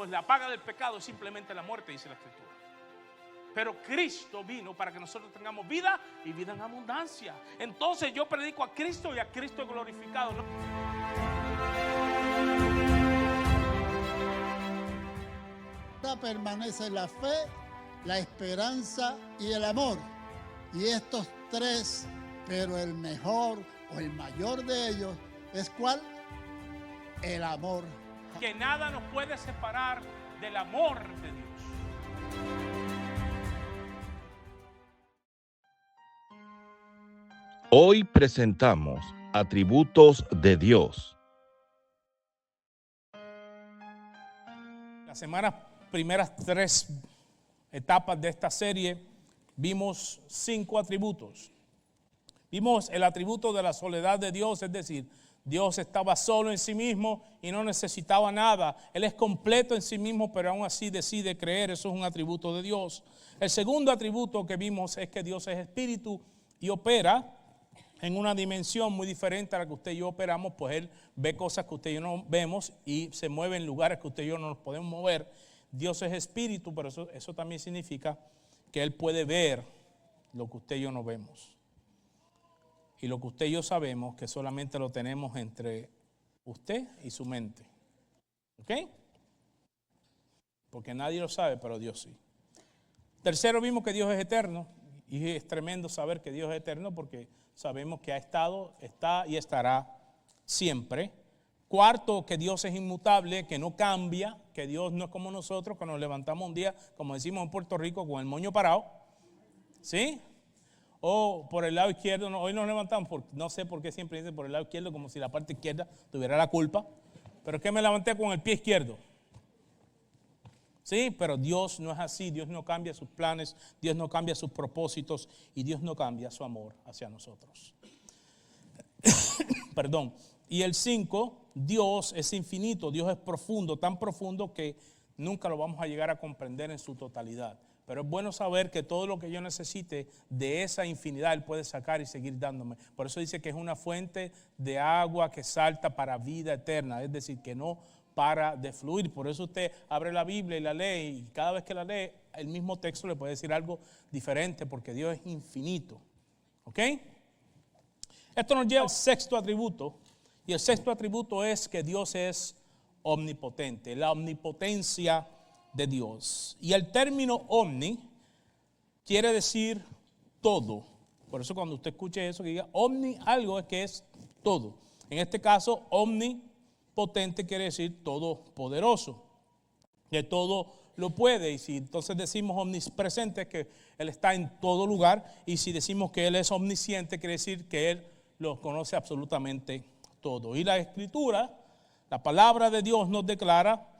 pues la paga del pecado es simplemente la muerte, dice la Escritura. Pero Cristo vino para que nosotros tengamos vida y vida en abundancia. Entonces yo predico a Cristo y a Cristo glorificado, ¿no? Permanece la fe, la esperanza y el amor. Y estos tres, pero el mejor o el mayor de ellos es ¿cuál? El amor. Que nada nos puede separar del amor de Dios. Hoy presentamos Atributos de Dios. Las primeras 3 etapas de esta serie vimos 5 atributos. Vimos el atributo de la soledad de Dios, es decir, Dios estaba solo en sí mismo y no necesitaba nada. Él es completo en sí mismo, pero aún así decide creer. Eso es un atributo de Dios. El segundo atributo que vimos es que Dios es espíritu y opera en una dimensión muy diferente a la que usted y yo operamos, pues Él ve cosas que usted y yo no vemos y se mueve en lugares que usted y yo no nos podemos mover. Dios es espíritu, pero eso también significa que Él puede ver lo que usted y yo no vemos. Y lo que usted y yo sabemos que solamente lo tenemos entre usted y su mente. ¿Ok? Porque nadie lo sabe, pero Dios sí. Tercero, vimos que Dios es eterno. Y es tremendo saber que Dios es eterno porque sabemos que ha estado, está y estará siempre. Cuarto, que Dios es inmutable, que no cambia, que Dios no es como nosotros, que nos levantamos un día, como decimos en Puerto Rico, con el moño parado. ¿Sí? O por el lado izquierdo, no, hoy nos levantamos, no sé por qué siempre dicen por el lado izquierdo, como si la parte izquierda tuviera la culpa, pero es que me levanté con el pie izquierdo. Sí, pero Dios no es así, Dios no cambia sus planes, Dios no cambia sus propósitos y Dios no cambia su amor hacia nosotros. Perdón. Y el 5, Dios es infinito, Dios es profundo, tan profundo que nunca lo vamos a llegar a comprender en su totalidad. Pero es bueno saber que todo lo que yo necesite de esa infinidad Él puede sacar y seguir dándome. Por eso dice que es una fuente de agua que salta para vida eterna. Es decir, que no para de fluir. Por eso usted abre la Biblia y la lee. Y cada vez que la lee, el mismo texto le puede decir algo diferente. Porque Dios es infinito. ¿Ok? Esto nos lleva al sexto atributo. Y el sexto atributo es que Dios es omnipotente. La omnipotencia de Dios. Y el término omni quiere decir todo. Por eso cuando usted escuche eso que diga omni, algo es que es todo. En este caso, omnipotente quiere decir todopoderoso, que todo lo puede. Y si entonces decimos omnipresente es que Él está en todo lugar. Y si decimos que Él es omnisciente quiere decir que Él lo conoce absolutamente todo. Y la Escritura, la palabra de Dios nos declara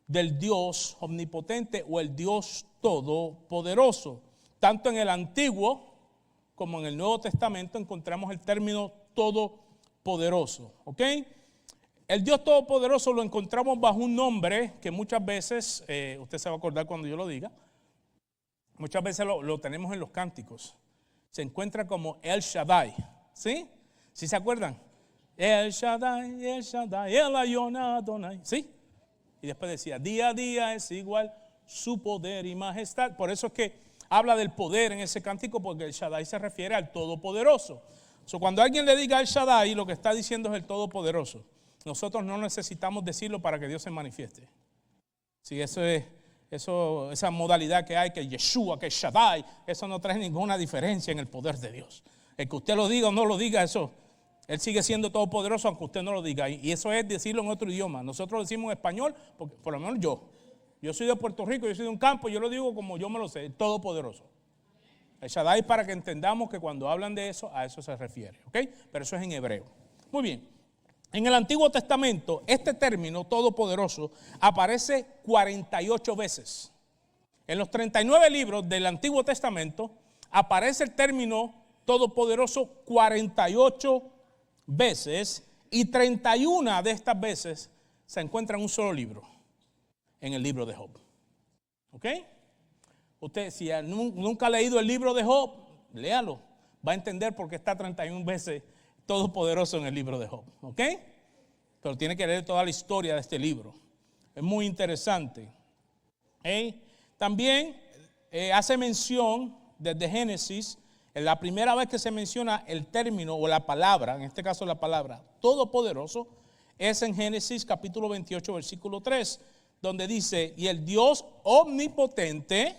del Dios omnipotente o el Dios todopoderoso. Tanto en el Antiguo como en el Nuevo Testamento encontramos el término todopoderoso. ¿Ok? El Dios todopoderoso lo encontramos bajo un nombre que muchas veces, usted se va a acordar cuando yo lo diga, muchas veces lo tenemos en los cánticos. Se encuentra como El Shaddai. ¿Sí? ¿Sí se acuerdan? El Shaddai, El Elyon Adonai. ¿Sí? Y después decía, día a día es igual su poder y majestad. Por eso es que habla del poder en ese cántico, porque el Shaddai se refiere al Todopoderoso. Cuando alguien le diga el Shaddai, lo que está diciendo es el Todopoderoso. Nosotros no necesitamos decirlo para que Dios se manifieste. Sí, esa modalidad que hay, que Yeshua, que Shaddai, eso no trae ninguna diferencia en el poder de Dios. El que usted lo diga o no lo diga, eso, Él sigue siendo todopoderoso aunque usted no lo diga. Y eso es decirlo en otro idioma. Nosotros lo decimos en español, porque por lo menos yo soy de Puerto Rico, yo soy de un campo, yo lo digo como yo me lo sé, todopoderoso. El Shaddai, para que entendamos que cuando hablan de eso, a eso se refiere. ¿Ok? Pero eso es en hebreo. Muy bien. En el Antiguo Testamento, este término todopoderoso aparece 48 veces. En los 39 libros del Antiguo Testamento aparece el término todopoderoso 48 veces, y 31 de estas veces se encuentra en un solo libro, en el libro de Job. ¿Ok? Usted, si nunca ha leído el libro de Job, léalo. Va a entender por qué está 31 veces todopoderoso en el libro de Job. ¿Ok? Pero tiene que leer toda la historia de este libro. Es muy interesante. También hace mención desde Génesis, en la primera vez que se menciona el término o la palabra, en este caso la palabra todopoderoso, es en Génesis capítulo 28, versículo 3, donde dice: y el Dios omnipotente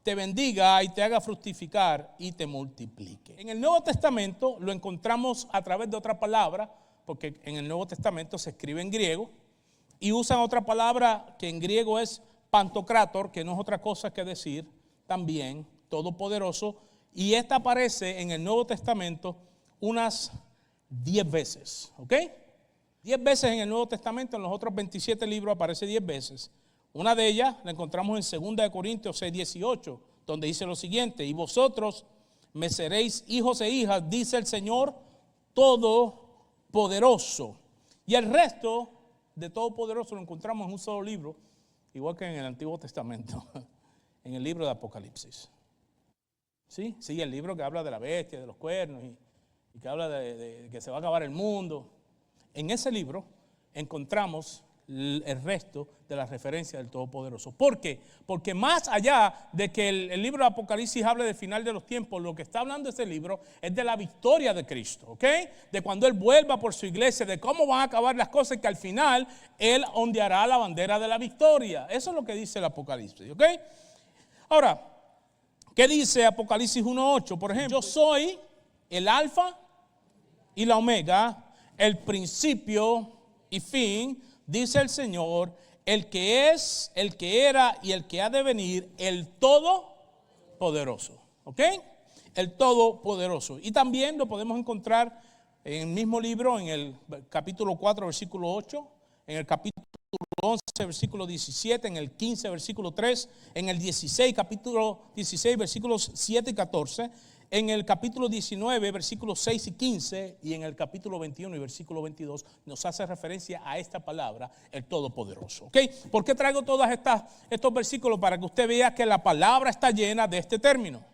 te bendiga y te haga fructificar y te multiplique. En el Nuevo Testamento lo encontramos a través de otra palabra, porque en el Nuevo Testamento se escribe en griego, y usan otra palabra que en griego es pantocrátor, que no es otra cosa que decir también todopoderoso, y esta aparece en el Nuevo Testamento unas 10 veces, ¿ok? 10 veces en el Nuevo Testamento, en los otros 27 libros aparece 10 veces. Una de ellas la encontramos en 2 Corintios 6, 18, donde dice lo siguiente: y vosotros me seréis hijos e hijas, dice el Señor Todopoderoso. Y el resto de Todopoderoso lo encontramos en un solo libro, igual que en el Antiguo Testamento, en el libro de Apocalipsis. ¿Sí? Sí, el libro que habla de la bestia, de los cuernos y que habla de que se va a acabar el mundo. En ese libro encontramos el resto de la referencia del Todopoderoso. ¿Por qué? Porque más allá de que el libro de Apocalipsis hable del final de los tiempos, lo que está hablando ese libro es de la victoria de Cristo, ¿ok? De cuando Él vuelva por su iglesia, de cómo van a acabar las cosas, y que al final Él ondeará la bandera de la victoria. Eso es lo que dice el Apocalipsis, ¿ok? Ahora, ¿qué dice Apocalipsis 1:8? Por ejemplo, yo soy el alfa y la omega, el principio y fin, dice el Señor, el que es, el que era y el que ha de venir, el Todopoderoso. ¿Ok? El Todopoderoso. Y también lo podemos encontrar en el mismo libro, en el capítulo 4, versículo 8, en el capítulo 11, versículo 17, en el 15, versículo 3, en el 16, capítulo 16, versículos 7 y 14, en el capítulo 19, versículos 6 y 15, y en el capítulo 21 y versículo 22, nos hace referencia a esta palabra, el Todopoderoso. ¿Ok? ¿Por qué traigo todos estos versículos? Para que usted vea que la palabra está llena de este término.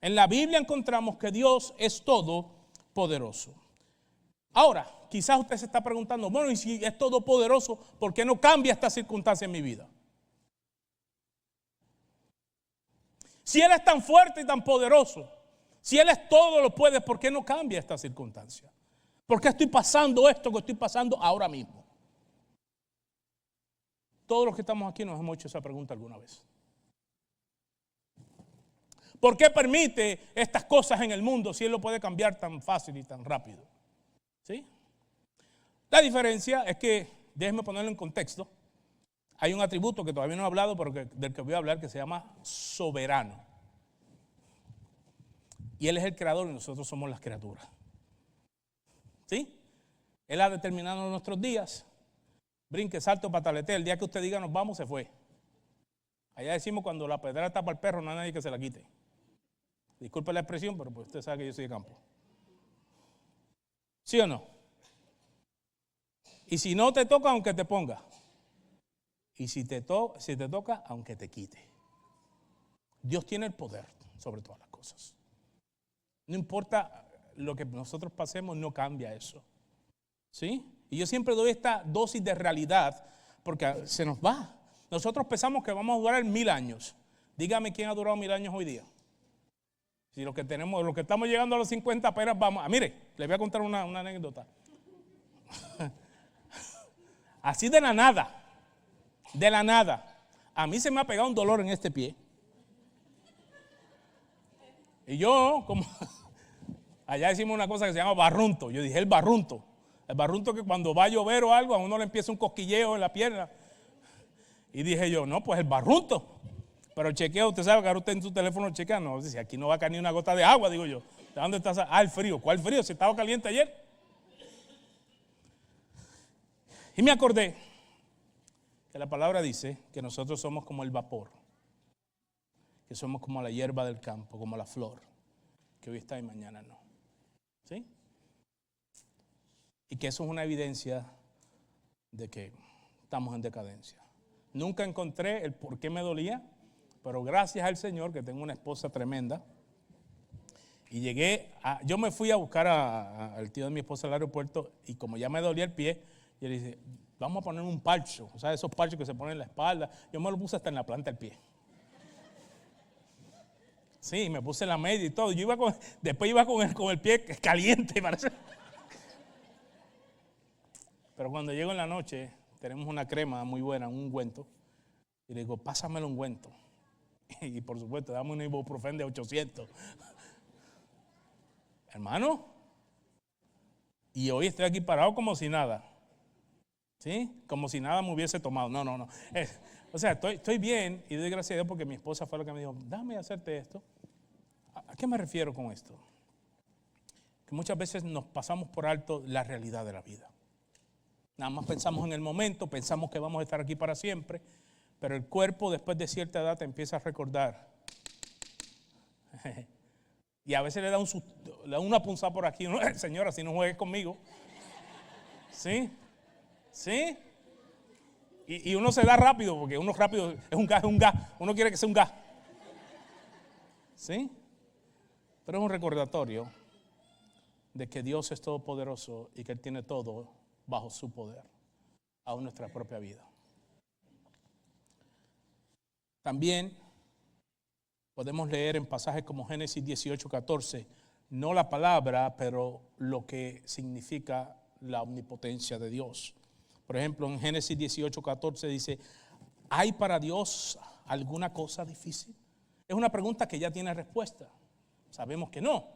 En la Biblia encontramos que Dios es todopoderoso. Ahora, quizás usted se está preguntando, bueno, y si es todopoderoso, ¿por qué no cambia esta circunstancia en mi vida? Si Él es tan fuerte y tan poderoso, si Él es todo lo puede, ¿por qué no cambia esta circunstancia? ¿Por qué estoy pasando esto que estoy pasando ahora mismo? Todos los que estamos aquí nos hemos hecho esa pregunta alguna vez. ¿Por qué permite estas cosas en el mundo si Él lo puede cambiar tan fácil y tan rápido? ¿Sí? La diferencia es que, déjenme ponerlo en contexto, hay un atributo que todavía no he hablado, pero del que voy a hablar, que se llama soberano. Y Él es el creador y nosotros somos las criaturas. ¿Sí? Él ha determinado nuestros días. Brinque, salte o patalete. El día que usted diga nos vamos, se fue. Allá decimos cuando la pedra tapa al perro, no hay nadie que se la quite. Disculpe la expresión, pero pues usted sabe que yo soy de campo. ¿Sí o no? Y si no te toca, aunque te ponga. Y si te toca, aunque te quite. Dios tiene el poder sobre todas las cosas. No importa lo que nosotros pasemos, no cambia eso. ¿Sí? Y yo siempre doy esta dosis de realidad porque se nos va. Nosotros pensamos que vamos a durar 1000 años. Dígame quién ha durado 1000 años hoy día. Si los que estamos llegando a los 50 apenas vamos. Mire, les voy a contar una anécdota. Así de la nada. De la nada. A mí se me ha pegado un dolor en este pie. Y yo, como allá decimos una cosa que se llama barrunto. Yo dije el barrunto. El barrunto que cuando va a llover o algo, a uno le empieza un cosquilleo en la pierna. Y dije yo, no, pues el barrunto. Pero chequeo, usted sabe que ahora usted en su teléfono chequea, no, si aquí no va a caer ni una gota de agua, digo yo. ¿De dónde está? Ah, el frío. ¿Cuál frío? Si estaba caliente ayer. Y me acordé que la palabra dice que nosotros somos como el vapor. Que somos como la hierba del campo, como la flor, que hoy está y mañana no. ¿Sí? Y que eso es una evidencia de que estamos en decadencia. Nunca encontré el por qué me dolía, pero gracias al Señor que tengo una esposa tremenda. Y yo me fui a buscar al tío de mi esposa al aeropuerto y como ya me dolía el pie, Y él dice, vamos a poner un parcho. O sea, esos parchos que se ponen en la espalda. Yo me lo puse hasta en la planta del pie. Sí, me puse la media y todo. Después iba con el pie caliente, parece. Pero cuando llego en la noche, tenemos una crema muy buena, un ungüento. Y le digo, pásame el ungüento. Y por supuesto, dame un ibuprofeno de 800. Hermano. Y hoy estoy aquí parado como si nada. ¿Sí? Como si nada me hubiese tomado. No. O sea, estoy bien y doy gracias a Dios porque mi esposa fue la que me dijo, dame hacerte esto. ¿A qué me refiero con esto? Que muchas veces nos pasamos por alto la realidad de la vida. Nada más pensamos en el momento, pensamos que vamos a estar aquí para siempre, pero el cuerpo después de cierta edad te empieza a recordar. Y a veces le da una punzada por aquí. Señora, si no juegues conmigo. ¿Sí? ¿Sí? Y uno se da rápido, porque uno rápido es un gas. Uno quiere que sea un gas. ¿Sí? Pero es un recordatorio de que Dios es todopoderoso y que Él tiene todo bajo su poder, aún nuestra propia vida. También podemos leer en pasajes como Génesis 18:14, no la palabra, pero lo que significa la omnipotencia de Dios. Por ejemplo, en Génesis 18:14 dice, ¿hay para Dios alguna cosa difícil? Es una pregunta que ya tiene respuesta. Sabemos que no,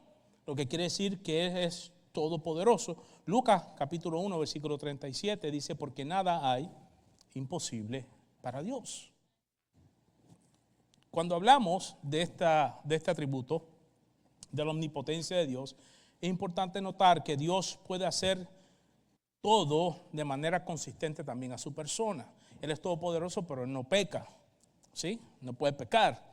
lo que quiere decir que Él es todopoderoso. Lucas capítulo 1 versículo 37 dice, porque nada hay imposible para Dios. Cuando hablamos de este atributo, de la omnipotencia de Dios, es importante notar que Dios puede hacer todo de manera consistente también a su persona. Él es todopoderoso, pero Él no peca, ¿sí? No puede pecar,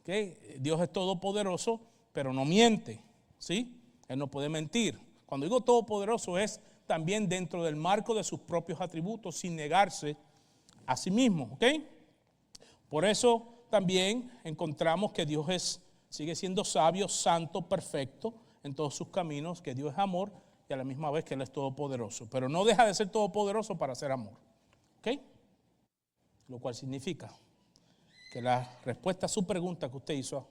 ¿okay? Dios es todopoderoso, pero no miente, ¿sí? Él no puede mentir. Cuando digo todopoderoso es también dentro del marco de sus propios atributos, sin negarse a sí mismo, ¿ok? Por eso también encontramos que Dios sigue siendo sabio, santo, perfecto en todos sus caminos, que Dios es amor y a la misma vez que Él es todopoderoso. Pero no deja de ser todopoderoso para ser amor, ¿ok? Lo cual significa que la respuesta a su pregunta que usted hizo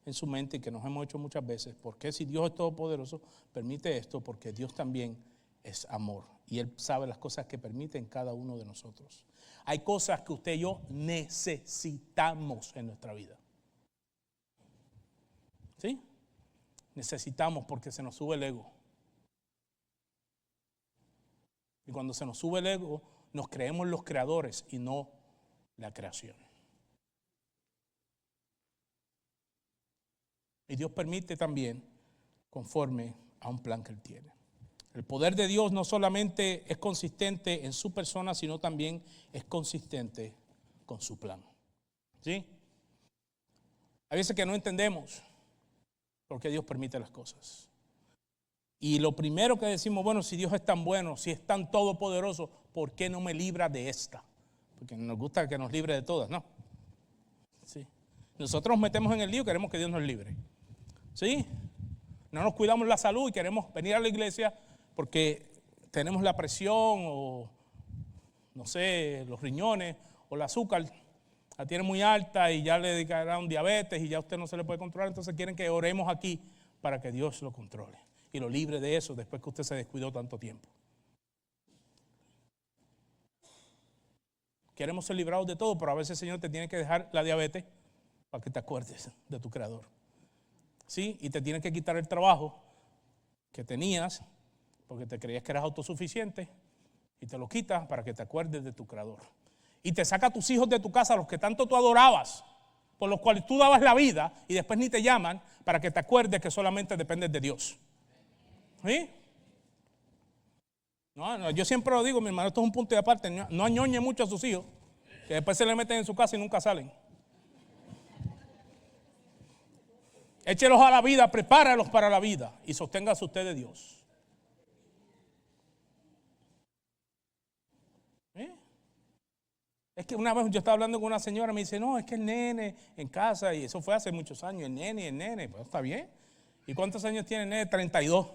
en su mente y que nos hemos hecho muchas veces, ¿por qué si Dios es todopoderoso permite esto? Porque Dios también es amor y Él sabe las cosas que permite en cada uno de nosotros. Hay cosas que usted y yo necesitamos en nuestra vida. ¿Sí? Necesitamos porque se nos sube el ego. Y cuando se nos sube el ego, nos creemos los creadores y no la creación. Y Dios permite también conforme a un plan que Él tiene. El poder de Dios no solamente es consistente en su persona, sino también es consistente con su plan. ¿Sí? Hay veces que no entendemos por qué Dios permite las cosas. Y lo primero que decimos, bueno, si Dios es tan bueno, si es tan todopoderoso, ¿por qué no me libra de esta? Porque nos gusta que nos libre de todas, ¿no? Sí. Nosotros nos metemos en el lío y queremos que Dios nos libre. ¿Sí? No nos cuidamos la salud y queremos venir a la iglesia porque tenemos la presión o, no sé, los riñones o el azúcar la tiene muy alta y ya le dedicarán diabetes y ya a usted no se le puede controlar. Entonces quieren que oremos aquí para que Dios lo controle y lo libre de eso después que usted se descuidó tanto tiempo. Queremos ser librados de todo, pero a veces el Señor te tiene que dejar la diabetes para que te acuerdes de tu Creador. ¿Sí? Y te tiene que quitar el trabajo que tenías porque te creías que eras autosuficiente y te lo quita para que te acuerdes de tu Creador. Y te saca a tus hijos de tu casa, los que tanto tú adorabas, por los cuales tú dabas la vida y después ni te llaman para que te acuerdes que solamente dependes de Dios. ¿Sí? No, yo siempre lo digo, mi hermano, esto es un punto de aparte. No añoñe mucho a sus hijos, que después se le meten en su casa y nunca salen. Échelos a la vida, prepáralos para la vida y sosténgase usted de Dios. Es que una vez yo estaba hablando con una señora, me dice, no, es que el nene en casa, y eso fue hace muchos años, el nene, pues está bien. ¿Y cuántos años tiene el nene? 32.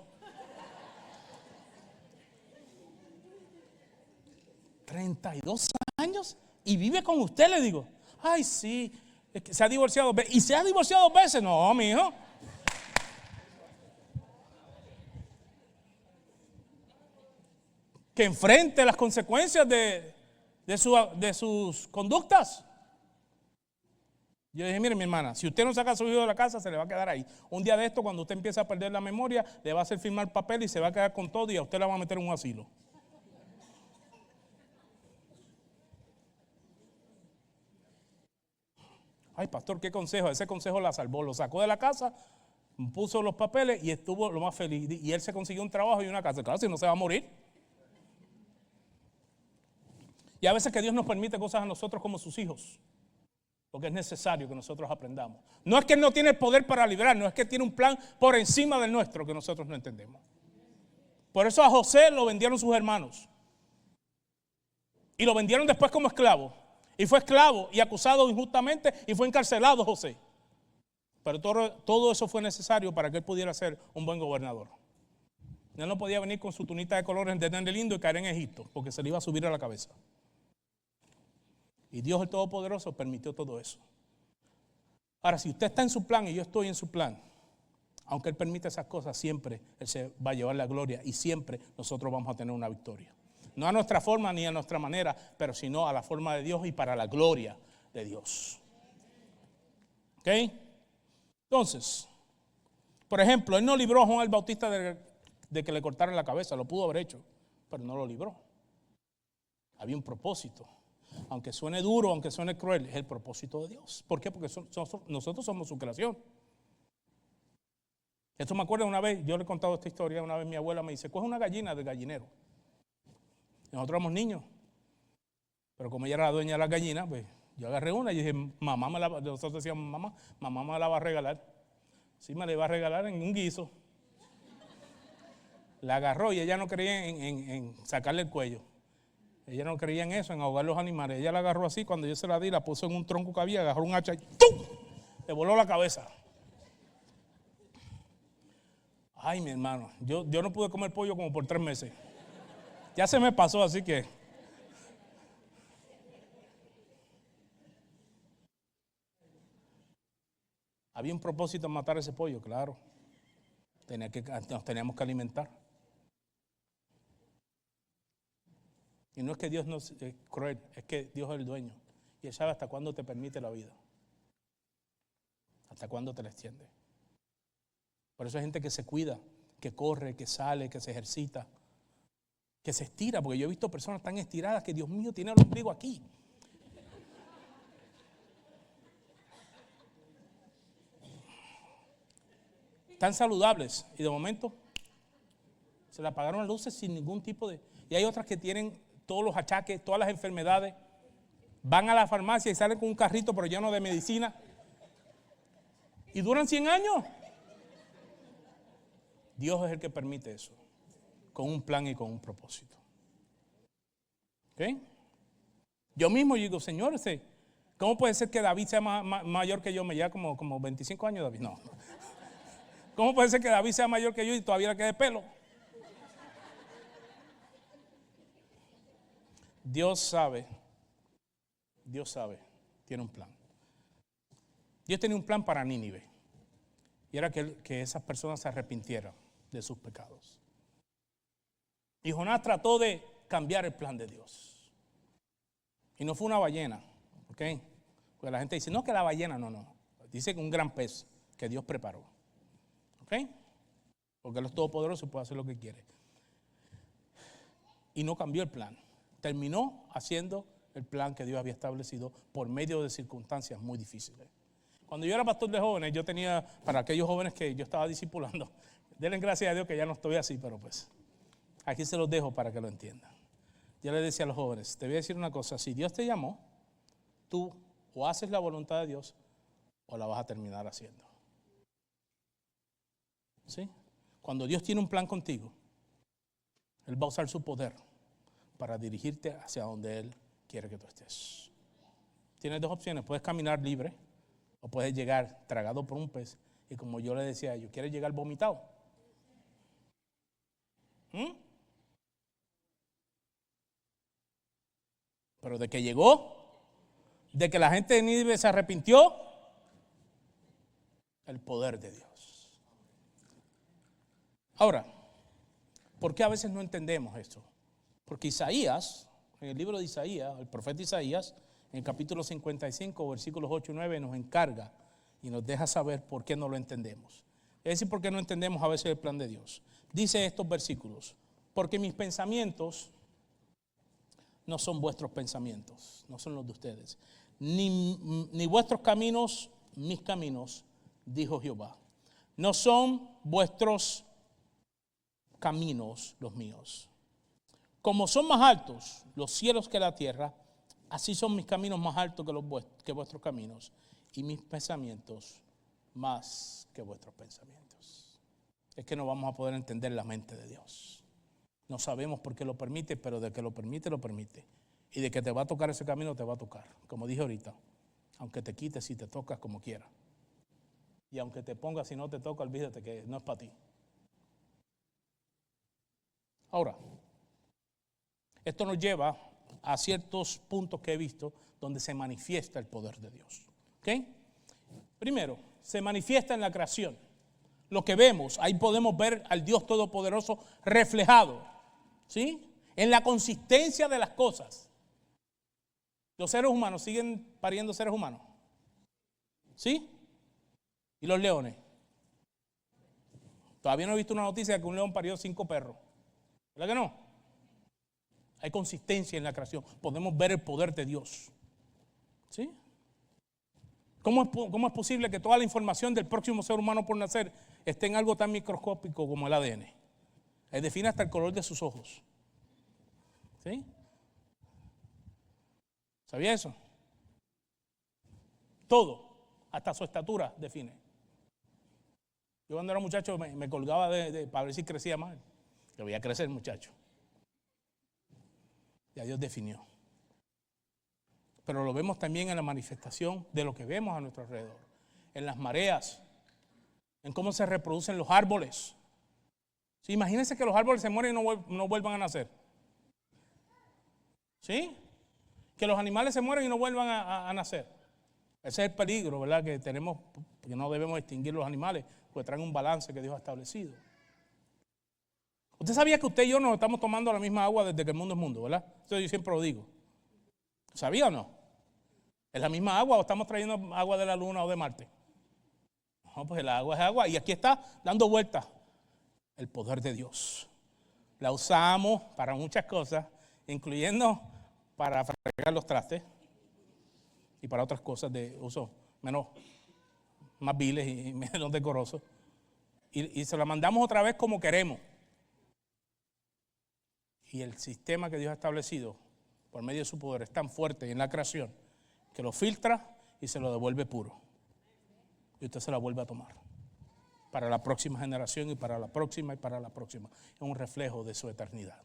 32 años y vive con usted, le digo. Ay, sí, es que se ha divorciado 2 veces. ¿Y se ha divorciado 2 veces? No, mijo. Que enfrente las consecuencias de sus conductas. Yo dije, mire mi hermana, si usted no saca a su hijo de la casa, se le va a quedar ahí. Un día de esto, cuando usted empieza a perder la memoria, le va a hacer firmar papel y se va a quedar con todo y a usted la va a meter en un asilo. Ay, pastor, ¿qué consejo? Ese consejo la salvó, lo sacó de la casa, puso los papeles y estuvo lo más feliz. Y él se consiguió un trabajo y una casa. Claro, si no se va a morir. Y a veces que Dios nos permite cosas a nosotros como sus hijos, porque es necesario que nosotros aprendamos. No es que Él no tiene el poder para librarnos, es que tiene un plan por encima del nuestro que nosotros no entendemos. Por eso a José lo vendieron sus hermanos. Y lo vendieron después como esclavo. Y fue esclavo y acusado injustamente y fue encarcelado José. Pero todo eso fue necesario para que él pudiera ser un buen gobernador. Él no podía venir con su tunita de colores de nene lindo y caer en Egipto, porque se le iba a subir a la cabeza. Y Dios el Todopoderoso permitió todo eso. Ahora, si usted está en su plan y yo estoy en su plan, aunque Él permita esas cosas, siempre Él se va a llevar la gloria y siempre nosotros vamos a tener una victoria. No a nuestra forma ni a nuestra manera, pero sino a la forma de Dios y para la gloria de Dios. ¿Ok? Entonces, por ejemplo, Él no libró a Juan el Bautista de que le cortaran la cabeza, lo pudo haber hecho, pero no lo libró. Había un propósito. Aunque suene duro, aunque suene cruel, es el propósito de Dios. ¿Por qué? Porque nosotros somos su creación. Esto me acuerdo una vez, yo le he contado esta historia, una vez mi abuela me dice, coge una gallina del gallinero. Nosotros éramos niños, pero como ella era la dueña de las gallinas, pues yo agarré una y dije, nosotros decíamos, mamá me la va a regalar. Sí, me la iba a regalar en un guiso. La agarró y ella no creía en sacarle el cuello. Ella no creía en eso, en ahogar los animales. Ella la agarró así, cuando yo se la di, la puso en un tronco que había, agarró un hacha y ¡tum! Le voló la cabeza. Ay, mi hermano, yo no pude comer pollo como por 3 meses. Ya se me pasó, así que... Había un propósito en matar ese pollo, claro. Nos teníamos que alimentar. Y no es que Dios no es cruel, es que Dios es el dueño. Y Él sabe hasta cuándo te permite la vida. Hasta cuándo te la extiende. Por eso hay gente que se cuida, que corre, que sale, que se ejercita, que se estira. Porque yo he visto personas tan estiradas que Dios mío tiene el ombligo aquí. Tan saludables. Y de momento se le apagaron las luces sin ningún tipo de... Y hay otras que tienen todos los achaques, todas las enfermedades, van a la farmacia y salen con un carrito pero lleno de medicina y duran 100 años. Dios es el que permite eso, con un plan y con un propósito. ¿Ok? Yo mismo digo, Señor, ¿cómo puede ser que David sea mayor que yo? Me lleva como 25 años David. No. ¿Cómo puede ser que David sea mayor que yo y todavía le quede pelo? Dios sabe, tiene un plan. Dios tenía un plan para Nínive. Y era que esas personas se arrepintieran de sus pecados. Y Jonás trató de cambiar el plan de Dios. Y no fue una ballena, ¿ok? Porque la gente dice, no, que la ballena, no. Dice que un gran pez que Dios preparó. ¿Ok? Porque Él es todopoderoso y puede hacer lo que quiere. Y no cambió el plan. Terminó haciendo el plan que Dios había establecido por medio de circunstancias muy difíciles. Cuando yo era pastor de jóvenes, yo tenía, para aquellos jóvenes que yo estaba discipulando, denle gracias a Dios que ya no estoy así, pero pues aquí se los dejo para que lo entiendan. Yo les decía a los jóvenes, te voy a decir una cosa, si Dios te llamó, tú o haces la voluntad de Dios o la vas a terminar haciendo. ¿Sí? Cuando Dios tiene un plan contigo, Él va a usar su poder para dirigirte hacia donde Él quiere que tú estés. Tienes 2 opciones, puedes caminar libre o puedes llegar tragado por un pez y como yo le decía a ellos, ¿quieres llegar vomitado? Pero de que llegó, de que la gente de Nínive se arrepintió, el poder de Dios. Ahora, ¿por qué a veces no entendemos esto? Porque Isaías, en el libro de Isaías, el profeta Isaías, en el capítulo 55, versículos 8 y 9, nos encarga y nos deja saber por qué no lo entendemos. Es decir, por qué no entendemos a veces el plan de Dios. Dice estos versículos: porque mis pensamientos no son vuestros pensamientos, no son los de ustedes, ni vuestros caminos, mis caminos, dijo Jehová. No son vuestros caminos los míos. Como son más altos los cielos que la tierra, así son mis caminos más altos que vuestros caminos, y mis pensamientos más que vuestros pensamientos. Es que no vamos a poder entender la mente de Dios. No sabemos por qué lo permite, pero de que lo permite, lo permite. Y de que te va a tocar ese camino, te va a tocar. Como dije ahorita, aunque te quites y te tocas como quieras. Y aunque te pongas y no te toca, olvídate que no es para ti. Ahora, esto nos lleva a ciertos puntos que he visto donde se manifiesta el poder de Dios. ¿Ok? Primero, se manifiesta en la creación. Lo que vemos, ahí podemos ver al Dios Todopoderoso reflejado, ¿sí? En la consistencia de las cosas. Los seres humanos siguen pariendo seres humanos, ¿sí? ¿Y los leones? Todavía no he visto una noticia de que un león parió 5 perros. ¿Verdad que no? Hay consistencia en la creación. Podemos ver el poder de Dios, ¿sí? ¿Cómo es posible que toda la información del próximo ser humano por nacer esté en algo tan microscópico como el ADN? Él define hasta el color de sus ojos. ¿Sí? ¿Sabía eso? Todo, hasta su estatura define. Yo cuando era muchacho me colgaba para ver si crecía más. Yo voy a crecer, muchacho. Ya Dios definió. Pero lo vemos también en la manifestación de lo que vemos a nuestro alrededor. En las mareas, en cómo se reproducen los árboles. ¿Sí? Imagínense que los árboles se mueren y no vuelvan a nacer. ¿Sí? Que los animales se mueren y no vuelvan a nacer. Ese es el peligro, ¿verdad? Que tenemos, que no debemos extinguir los animales, porque traen un balance que Dios ha establecido. Usted sabía que usted y yo nos estamos tomando la misma agua desde que el mundo es mundo, ¿verdad? Eso yo siempre lo digo. ¿Sabía o no? ¿Es la misma agua o estamos trayendo agua de la luna o de Marte? No, pues el agua es agua y aquí está dando vueltas el poder de Dios. La usamos para muchas cosas, incluyendo para fregar los trastes y para otras cosas de uso más viles y menos decorosos. Y se la mandamos otra vez como queremos. Y el sistema que Dios ha establecido por medio de su poder es tan fuerte en la creación que lo filtra y se lo devuelve puro. Y usted se la vuelve a tomar para la próxima generación y para la próxima y para la próxima. Es un reflejo de su eternidad.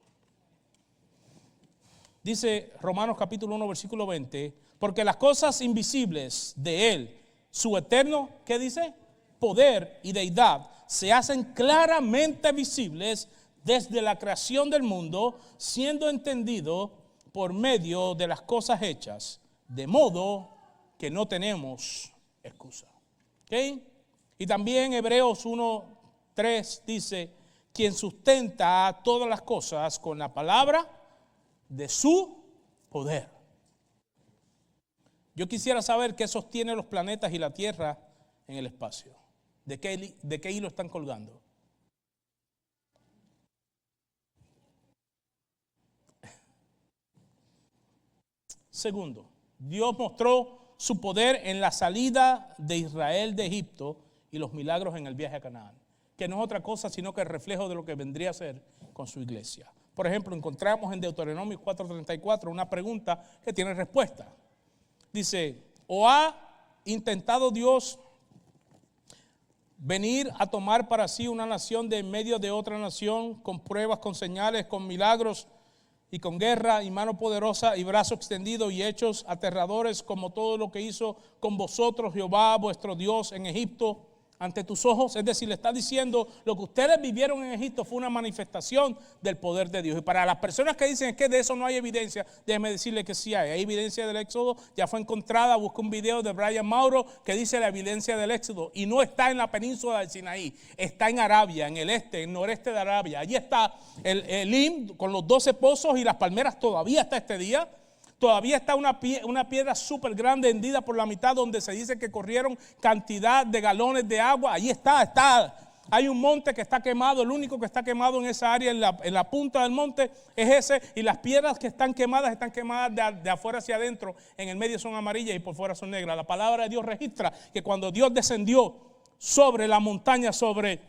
Dice Romanos capítulo 1 versículo 20, porque las cosas invisibles de Él, su eterno, ¿qué dice? Poder y deidad se hacen claramente visibles desde la creación del mundo, siendo entendido por medio de las cosas hechas, de modo que no tenemos excusa. ¿Okay? Y también Hebreos 1:3 dice, quien sustenta todas las cosas con la palabra de su poder. Yo quisiera saber qué sostiene los planetas y la Tierra en el espacio. ¿De qué hilo están colgando? Segundo, Dios mostró su poder en la salida de Israel de Egipto y los milagros en el viaje a Canaán, que no es otra cosa sino que el reflejo de lo que vendría a ser con su iglesia. Por ejemplo, encontramos en Deuteronomio 4:34 una pregunta que tiene respuesta. Dice, ¿o ha intentado Dios venir a tomar para sí una nación de en medio de otra nación con pruebas, con señales, con milagros y con guerra y mano poderosa y brazo extendido y hechos aterradores como todo lo que hizo con vosotros Jehová vuestro Dios en Egipto ante tus ojos. Es decir, le está diciendo, lo que ustedes vivieron en Egipto fue una manifestación del poder de Dios. Y para las personas que dicen que de eso no hay evidencia, déjenme decirle que sí hay evidencia del Éxodo. Ya fue encontrada, busca un video de Brian Mauro que dice la evidencia del Éxodo. Y no está en la península del Sinaí, está en Arabia, en el este, en noreste de Arabia. Allí está el Elim con los 12 pozos y las palmeras todavía hasta este día. Todavía está una piedra súper grande hendida por la mitad donde se dice que corrieron cantidad de galones de agua. Allí está. Hay un monte que está quemado. El único que está quemado en esa área, en la punta del monte, es ese. Y las piedras que están quemadas de afuera hacia adentro. En el medio son amarillas y por fuera son negras. La palabra de Dios registra que cuando Dios descendió sobre la montaña, sobre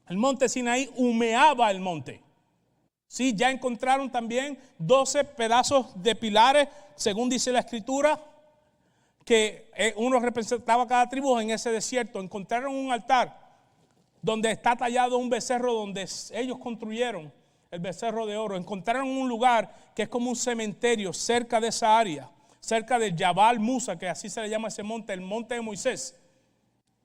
el monte Sinaí, humeaba el monte. Sí, ya encontraron también 12 pedazos de pilares, según dice la escritura, que uno representaba cada tribu en ese desierto. Encontraron un altar donde está tallado un becerro donde ellos construyeron el becerro de oro. Encontraron un lugar que es como un cementerio cerca de esa área, cerca de Jabal Musa, que así se le llama ese monte, el monte de Moisés.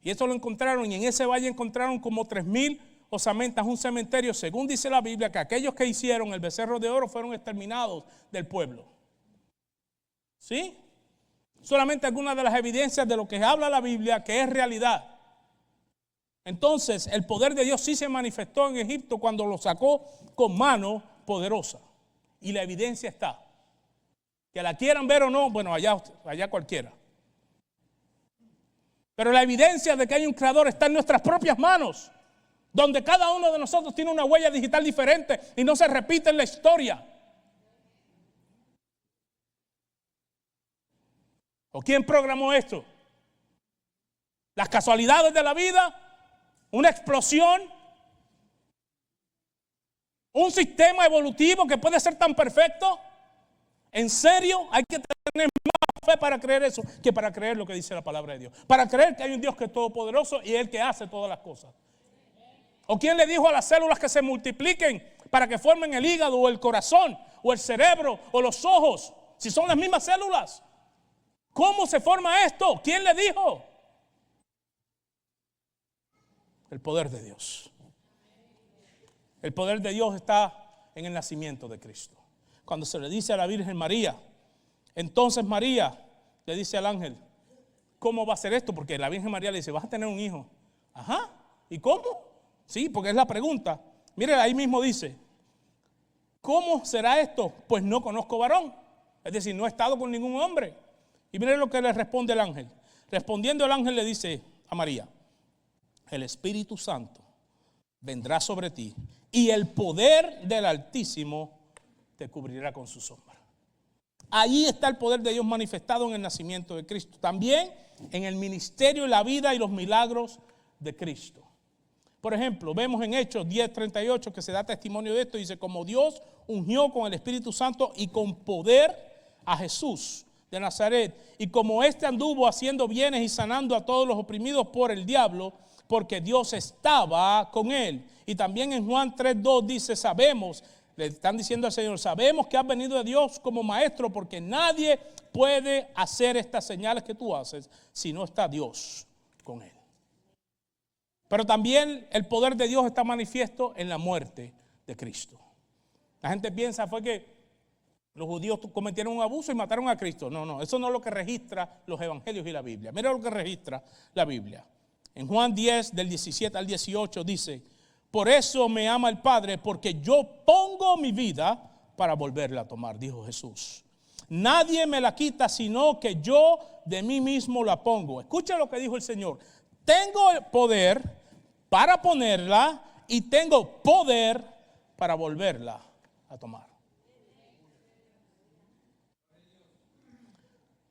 Y eso lo encontraron, y en ese valle encontraron como 3,000 osamentas, un cementerio. Según dice la Biblia, que aquellos que hicieron el becerro de oro fueron exterminados del pueblo. ¿Sí? Solamente algunas de las evidencias de lo que habla la Biblia, que es realidad. Entonces, el poder de Dios sí se manifestó en Egipto cuando lo sacó con mano poderosa. Y la evidencia está. Que la quieran ver o no, bueno, allá cualquiera. Pero la evidencia de que hay un creador está en nuestras propias manos, donde cada uno de nosotros tiene una huella digital diferente y no se repite en la historia. ¿O quién programó esto? ¿Las casualidades de la vida? ¿Una explosión? ¿Un sistema evolutivo que puede ser tan perfecto? ¿En serio? Hay que tener más fe para creer eso que para creer lo que dice la palabra de Dios. Para creer que hay un Dios que es todopoderoso y es el que hace todas las cosas. ¿O quién le dijo a las células que se multipliquen para que formen el hígado o el corazón o el cerebro o los ojos? Si son las mismas células. ¿Cómo se forma esto? ¿Quién le dijo? El poder de Dios. El poder de Dios está en el nacimiento de Cristo. Cuando se le dice a la Virgen María, entonces María le dice al ángel, ¿cómo va a ser esto? Porque la Virgen María le dice, vas a tener un hijo. Ajá, ¿y cómo? Sí, porque es la pregunta. Mire, ahí mismo dice, ¿cómo será esto? Pues no conozco varón. Es decir, no he estado con ningún hombre. Y mire lo que le responde el ángel. Respondiendo el ángel le dice a María, el Espíritu Santo vendrá sobre ti y el poder del Altísimo te cubrirá con su sombra. Allí está el poder de Dios manifestado en el nacimiento de Cristo. También en el ministerio, la vida y los milagros de Cristo. Por ejemplo, vemos en Hechos 10:38 que se da testimonio de esto. Dice, como Dios ungió con el Espíritu Santo y con poder a Jesús de Nazaret. Y como éste anduvo haciendo bienes y sanando a todos los oprimidos por el diablo, porque Dios estaba con él. Y también en Juan 3:2 dice, sabemos, le están diciendo al Señor, sabemos que has venido de Dios como maestro, porque nadie puede hacer estas señales que tú haces si no está Dios con él. Pero también el poder de Dios está manifiesto en la muerte de Cristo. La gente piensa fue que los judíos cometieron un abuso y mataron a Cristo. No, eso no es lo que registra los evangelios y la Biblia. Mira lo que registra la Biblia. En Juan 10, del 17 al 18 dice, por eso me ama el Padre, porque yo pongo mi vida para volverla a tomar, dijo Jesús. Nadie me la quita, sino que yo de mí mismo la pongo. Escucha lo que dijo el Señor. Tengo el poder para ponerla y tengo poder para volverla a tomar.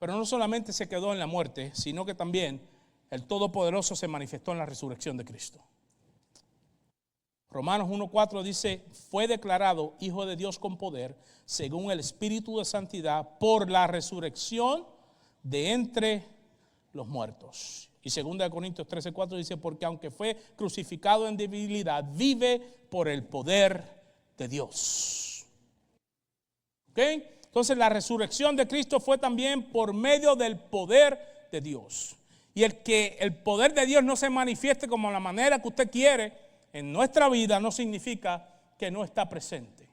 Pero no solamente se quedó en la muerte, sino que también el Todopoderoso se manifestó en la resurrección de Cristo. Romanos 1:4 dice, fue declarado Hijo de Dios con poder, según el Espíritu de Santidad, por la resurrección de entre los muertos. Y 2 Corintios 13:4 dice, porque aunque fue crucificado en debilidad, vive por el poder de Dios. ¿Ok? Entonces la resurrección de Cristo fue también por medio del poder de Dios. Y el que el poder de Dios no se manifieste como la manera que usted quiere en nuestra vida no significa que no está presente.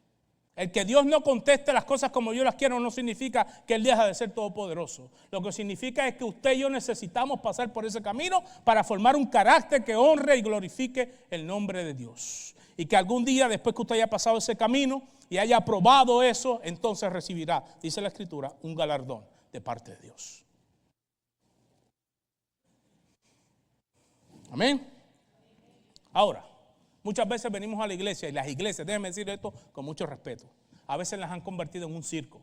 El que Dios no conteste las cosas como yo las quiero no significa que Él deja de ser todopoderoso. Lo que significa es que usted y yo necesitamos pasar por ese camino para formar un carácter que honre y glorifique el nombre de Dios. Y que algún día, después que usted haya pasado ese camino y haya aprobado eso, entonces recibirá, dice la Escritura, un galardón de parte de Dios. Amén. Ahora, muchas veces venimos a la iglesia y las iglesias, déjenme decir esto con mucho respeto, a veces las han convertido en un circo,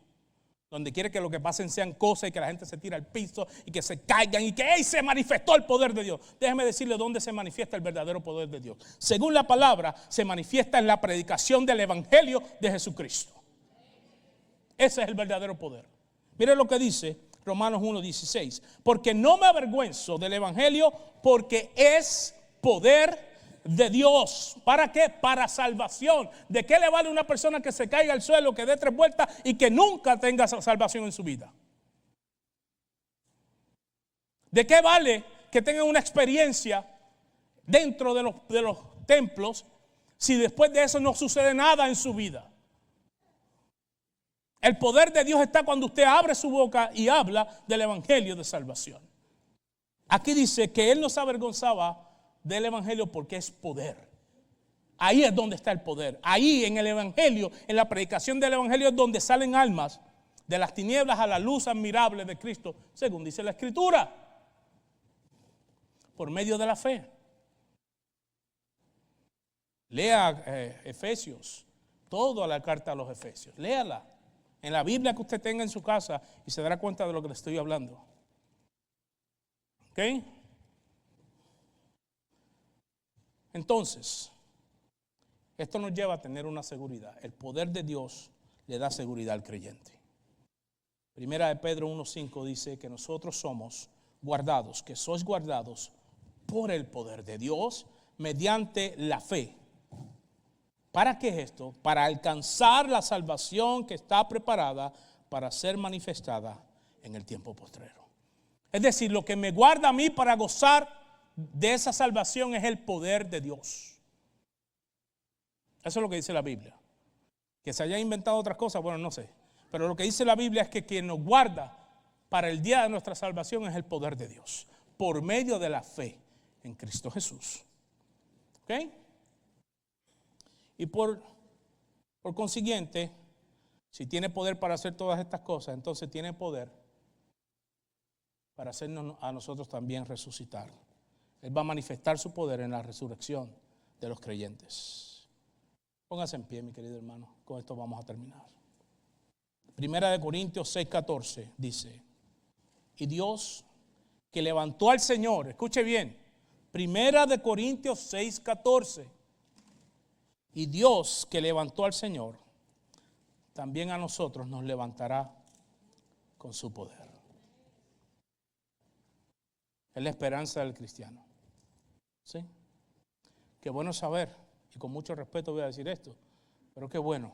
donde quiere que lo que pasen sean cosas y que la gente se tire al piso y que se caigan y que ¡hey! Se manifestó el poder de Dios. Déjenme decirle dónde se manifiesta el verdadero poder de Dios. Según la palabra, se manifiesta en la predicación del evangelio de Jesucristo. Ese es el verdadero poder. Mire lo que dice Romanos 1:16. Porque no me avergüenzo del evangelio, porque es poder de Dios. ¿Para qué? Para salvación. ¿De qué le vale a una persona que se caiga al suelo, que dé 3 vueltas y que nunca tenga salvación en su vida? ¿De qué vale que tenga una experiencia dentro de los templos si después de eso no sucede nada en su vida? El poder de Dios está cuando usted abre su boca y habla del evangelio de salvación. Aquí dice que Él no se avergonzaba del evangelio porque es poder. Ahí es donde está el poder. Ahí en el evangelio, en la predicación del evangelio es donde salen almas de las tinieblas a la luz admirable de Cristo, según dice la Escritura, por medio de la fe. Lea Efesios, toda la carta a los Efesios, léala en la Biblia que usted tenga en su casa y se dará cuenta de lo que le estoy hablando. ¿Ok? Entonces, esto nos lleva a tener una seguridad. El poder de Dios le da seguridad al creyente. Primera de Pedro 1:5 dice que nosotros somos guardados, que sois guardados por el poder de Dios mediante la fe. ¿Para qué es esto? Para alcanzar la salvación que está preparada para ser manifestada en el tiempo postrero. Es decir, lo que me guarda a mí para gozar de esa salvación es el poder de Dios. Eso es lo que dice la Biblia. Que se haya inventado otras cosas, bueno, no sé. Pero lo que dice la Biblia es que quien nos guarda para el día de nuestra salvación es el poder de Dios, por medio de la fe en Cristo Jesús. ¿Ok? Y por consiguiente, si tiene poder para hacer todas estas cosas, entonces tiene poder para hacernos a nosotros también resucitar. Él va a manifestar su poder en la resurrección de los creyentes. Póngase en pie, mi querido hermano. Con esto vamos a terminar. Primera de Corintios 6:14 dice: y Dios que levantó al Señor, escuche bien, Primera de Corintios 6:14, y Dios que levantó al Señor, también a nosotros nos levantará con su poder. Es la esperanza del cristiano. ¿Sí? Qué bueno saber, y con mucho respeto voy a decir esto, pero qué bueno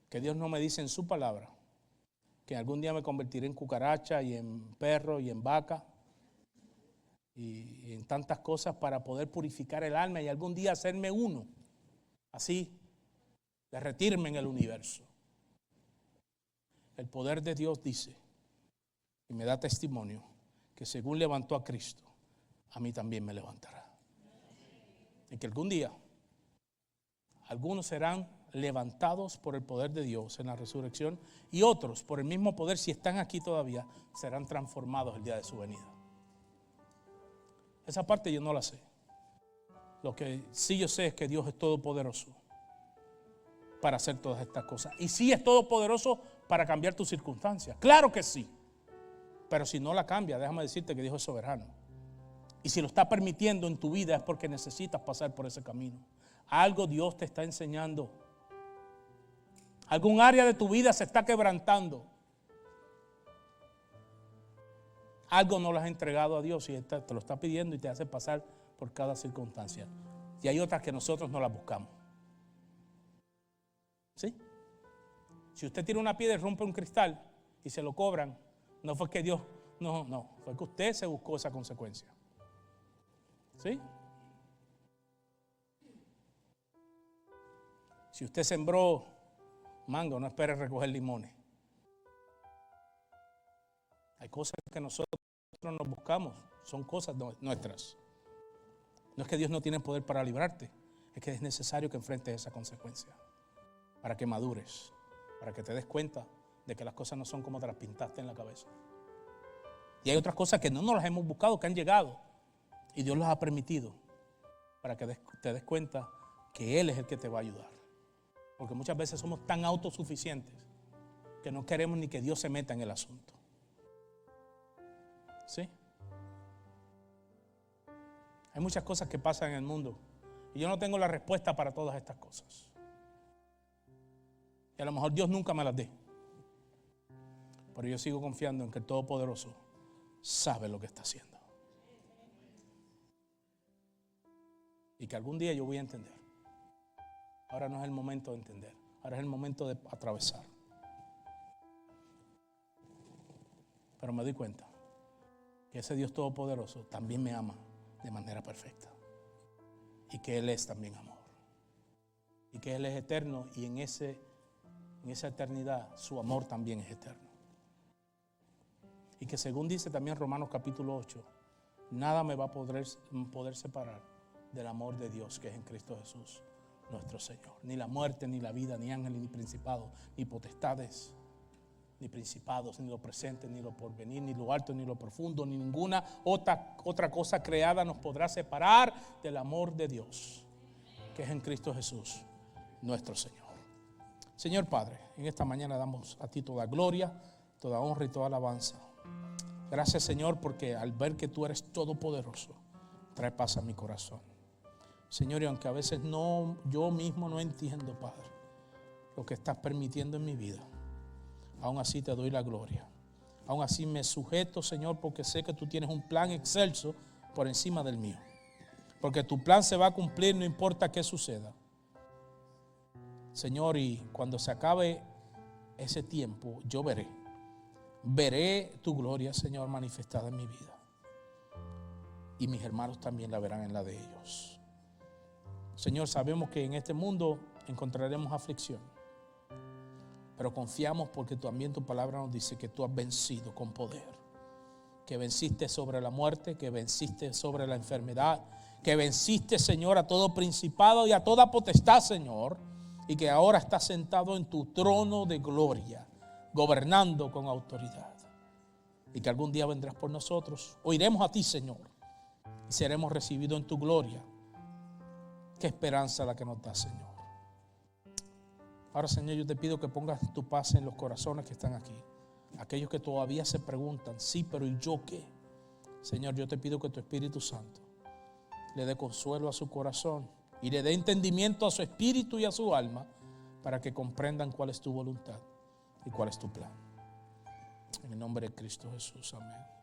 que Dios no me dice en su palabra que algún día me convertiré en cucaracha y en perro y en vaca y en tantas cosas para poder purificar el alma y algún día hacerme uno, así, derretirme en el universo. El poder de Dios dice y me da testimonio que según levantó a Cristo, a mí también me levantará. Y que algún día algunos serán levantados por el poder de Dios en la resurrección y otros por el mismo poder, si están aquí todavía, serán transformados el día de su venida. Esa parte yo no la sé. Lo que sí yo sé es que Dios es todopoderoso para hacer todas estas cosas. Y sí es todopoderoso para cambiar tus circunstancias. Claro que sí. Pero si no la cambia, déjame decirte que Dios es soberano. Y si lo está permitiendo en tu vida es porque necesitas pasar por ese camino. Algo Dios te está enseñando. Algún área de tu vida se está quebrantando. Algo no lo has entregado a Dios y te lo está pidiendo y te hace pasar por cada circunstancia. Y hay otras que nosotros no las buscamos. ¿Sí? Si usted tira una piedra y rompe un cristal y se lo cobran, no fue que Dios No, fue que usted se buscó esa consecuencia. ¿Sí? Si usted sembró mango, no espere recoger limones. Hay cosas que nosotros nos buscamos, son cosas nuestras. No es que Dios no tiene poder para librarte, es que es necesario que enfrentes esa consecuencia para que madures, para que te des cuenta de que las cosas no son como te las pintaste en la cabeza. Y hay otras cosas que no nos las hemos buscado, que han llegado y Dios las ha permitido para que te des cuenta que Él es el que te va a ayudar. Porque muchas veces somos tan autosuficientes que no queremos ni que Dios se meta en el asunto. ¿Sí? Hay muchas cosas que pasan en el mundo y yo no tengo la respuesta para todas estas cosas. Y a lo mejor Dios nunca me las dé. Pero yo sigo confiando en que el Todopoderoso sabe lo que está haciendo. Y que algún día yo voy a entender. Ahora no es el momento de entender. Ahora es el momento de atravesar. Pero me doy cuenta que ese Dios Todopoderoso también me ama de manera perfecta. Y que Él es también amor. Y que Él es eterno y en esa eternidad su amor también es eterno. Y que según dice también Romanos capítulo 8, nada me va a poder separar del amor de Dios que es en Cristo Jesús, nuestro Señor. Ni la muerte, ni la vida, ni ángeles, ni principados, ni potestades, ni principados, ni lo presente, ni lo porvenir, ni lo alto, ni lo profundo, ni ninguna otra cosa creada nos podrá separar del amor de Dios, que es en Cristo Jesús, nuestro Señor. Señor Padre, en esta mañana damos a ti toda gloria, toda honra y toda alabanza. Gracias, Señor, porque al ver que tú eres todopoderoso, trae paz a mi corazón. Señor, y aunque a veces yo mismo no entiendo, Padre, lo que estás permitiendo en mi vida, aún así te doy la gloria. Aún así me sujeto, Señor, porque sé que tú tienes un plan excelso por encima del mío. Porque tu plan se va a cumplir, no importa qué suceda. Señor, y cuando se acabe ese tiempo, yo veré tu gloria, Señor, manifestada en mi vida. Y mis hermanos también la verán en la de ellos. Señor, sabemos que en este mundo encontraremos aflicción, pero confiamos porque también tu palabra nos dice que tú has vencido con poder, que venciste sobre la muerte, que venciste sobre la enfermedad, que venciste, Señor, a todo principado y a toda potestad, Señor, y que ahora estás sentado en tu trono de gloria, gobernando con autoridad, y que algún día vendrás por nosotros, oiremos a ti, Señor, y seremos recibidos en tu gloria. Qué esperanza la que nos da, Señor. Ahora, Señor, yo te pido que pongas tu paz en los corazones que están aquí. Aquellos que todavía se preguntan, sí, pero ¿y yo qué? Señor, yo te pido que tu Espíritu Santo le dé consuelo a su corazón y le dé entendimiento a su espíritu y a su alma para que comprendan cuál es tu voluntad y cuál es tu plan. En el nombre de Cristo Jesús, amén.